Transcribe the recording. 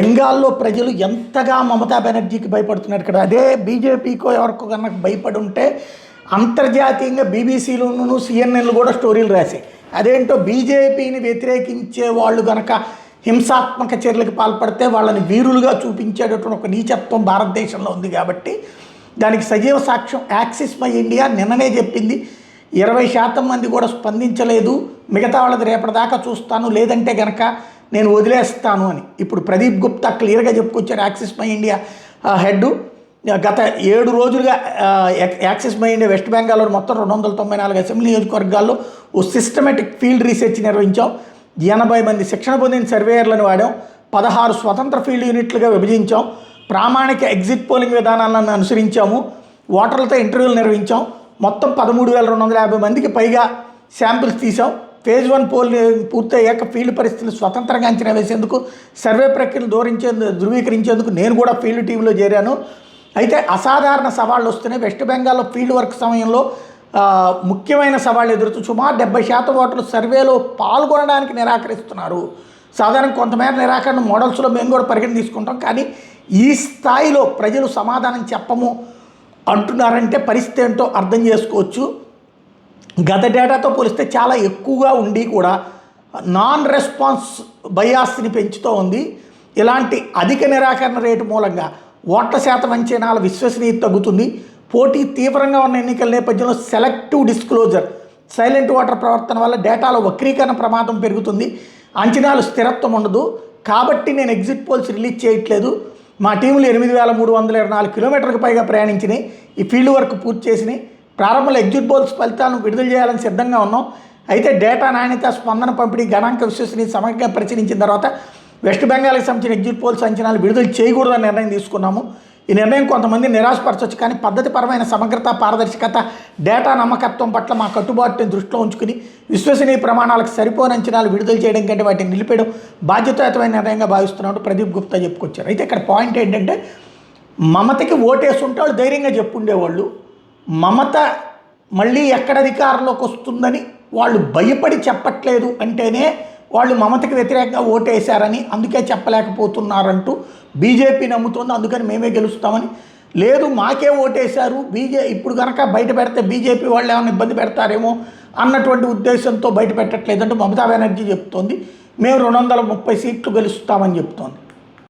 బెంగాల్లో ప్రజలు ఎంతగా మమతా బెనర్జీకి భయపడుతున్నారు. ఇక్కడ అదే బీజేపీకో ఎవరికో కన్నా భయపడి ఉంటే అంతర్జాతీయంగా బీబీసీలోనూ సిఎన్ఎన్లు కూడా స్టోరీలు రాశాయి. అదేంటో బీజేపీని వ్యతిరేకించే వాళ్ళు కనుక హింసాత్మక చర్యలకు పాల్పడితే వాళ్ళని వీరులుగా చూపించేటటువంటి ఒక నీచత్వం భారతదేశంలో ఉంది. కాబట్టి దానికి సజీవ సాక్ష్యం యాక్సిస్ మై ఇండియా నిన్ననే చెప్పింది. 20% మంది కూడా స్పందించలేదు. మిగతా వాళ్ళది రేపటిదాకా చూస్తాను, లేదంటే కనుక నేను వదిలేస్తాను అని. ఇప్పుడు ప్రదీప్ గుప్తా క్లియర్గా చెప్పుకొచ్చారు. యాక్సిస్ మై ఇండియా హెడ్ గత 7 రోజులుగా యాక్సిస్ మై ఇండియా వెస్ట్ బెంగాల్లో మొత్తం 294 అసెంబ్లీ నియోజకవర్గాల్లో ఓ సిస్టమేటిక్ ఫీల్డ్ రీసెర్చ్ నిర్వహించాం. 80 మంది శిక్షణ పొందిన సర్వేయర్లను వాడాం. 16 స్వతంత్ర ఫీల్డ్ యూనిట్లుగా విభజించాం. ప్రామాణిక ఎగ్జిట్ పోలింగ్ విధానాలను అనుసరించాము. ఓటర్లతో ఇంటర్వ్యూలు నిర్వహించాం. మొత్తం 13,250 మందికి పైగా శాంపిల్స్ తీసాం. ఫేజ్ 1 పోల్ పూర్తయ్యాక ఫీల్డ్ పరిస్థితులు స్వతంత్రంగా అంచనా వేసేందుకు సర్వే ప్రక్రియను ధృవీకరించేందుకు నేను కూడా ఫీల్డ్ టీంలో చేరాను. అయితే అసాధారణ సవాళ్ళు వస్తున్నాయి. వెస్ట్ బెంగాల్లో ఫీల్డ్ వర్క్ సమయంలో ముఖ్యమైన సవాళ్ళు ఎదురుతూ సుమారు 70% ఓటర్లు సర్వేలో పాల్గొనడానికి నిరాకరిస్తున్నారు. సాధారణ కొంతమేర నిరాకరణ మోడల్స్లో మేము కూడా పరిగణ తీసుకుంటాం. కానీ ఈ స్థాయిలో ప్రజలు సమాధానం చెప్పము అంటున్నారంటే పరిస్థితి ఏంటో అర్థం చేసుకోవచ్చు. గత డేటాతో పోలిస్తే చాలా ఎక్కువగా ఉండి కూడా నాన్ రెస్పాన్స్ బయాస్ని పెంచుతూ ఉంది. ఇలాంటి అధిక నిరాకరణ రేటు మూలంగా ఓట్ల శాతం అంచనాల విశ్వసనీయత తగ్గుతుంది. పోటీ తీవ్రంగా ఉన్న ఎన్నికల నేపథ్యంలో సెలెక్టివ్ డిస్క్లోజర్, సైలెంట్ ఓటర్ ప్రవర్తన వల్ల డేటాలో వక్రీకరణ ప్రమాదం పెరుగుతుంది. అంచనాలు స్థిరత్వం ఉండదు. కాబట్టి నేను ఎగ్జిట్ పోల్స్ రిలీజ్ చేయట్లేదు. మా టీంలు 8,324 కిలోమీటర్లకు పైగా ప్రయాణించినాయి. ఈ ఫీల్డ్ వర్క్ పూర్తి చేసినాయి. ప్రారంభంలో ఎగ్జిట్ పోల్స్ ఫలితాలను విడుదల చేయాలని సిద్ధంగా ఉన్నాం. అయితే డేటా నాణ్యత, స్పందన పంపిణీ, గణాంక విశ్వసనీయత సమగ్రంగా పరిశీలించిన తర్వాత వెస్ట్ బెంగాల్కి సంబంధించిన ఎగ్జిట్ పోల్స్ అంచనాలు విడుదల చేయకూడదని నిర్ణయం తీసుకున్నాము. ఈ నిర్ణయం కొంతమంది నిరాశపరచవచ్చు. కానీ పద్ధతిపరమైన సమగ్రత, పారదర్శకత, డేటా నమ్మకత్వం పట్ల మా కట్టుబాటుని దృష్టిలో ఉంచుకుని విశ్వసనీయ ప్రమాణాలకు సరిపోని అంచనాలు విడుదల చేయడం కంటే వాటిని నిలిపేయడం బాధ్యతాయుతమైన నిర్ణయంగా భావిస్తున్నట్టు ప్రదీప్ గుప్తా చెప్పుకొచ్చారు. అయితే ఇక్కడ పాయింట్ ఏంటంటే మమతకి ఓటేసి ఉంటే వాళ్ళు ధైర్యంగా చెప్పుండేవాళ్ళు. మమత మళ్ళీ ఎక్కడ అధికారంలోకి వస్తుందని వాళ్ళు భయపడి చెప్పట్లేదు అంటేనే వాళ్ళు మమతకి వ్యతిరేకంగా ఓటేశారని, అందుకే చెప్పలేకపోతున్నారంటూ బీజేపీ నమ్ముతోంది. అందుకని మేమే గెలుస్తామని. లేదు మాకే ఓటేశారు, ఇప్పుడు కనుక బయట పెడితే బీజేపీ వాళ్ళు ఏమైనా ఇబ్బంది పెడతారేమో అన్నటువంటి ఉద్దేశంతో బయట పెట్టట్లేదంటూ మమతా బెనర్జీ చెప్తోంది. మేము 230 సీట్లు గెలుస్తామని చెప్తోంది.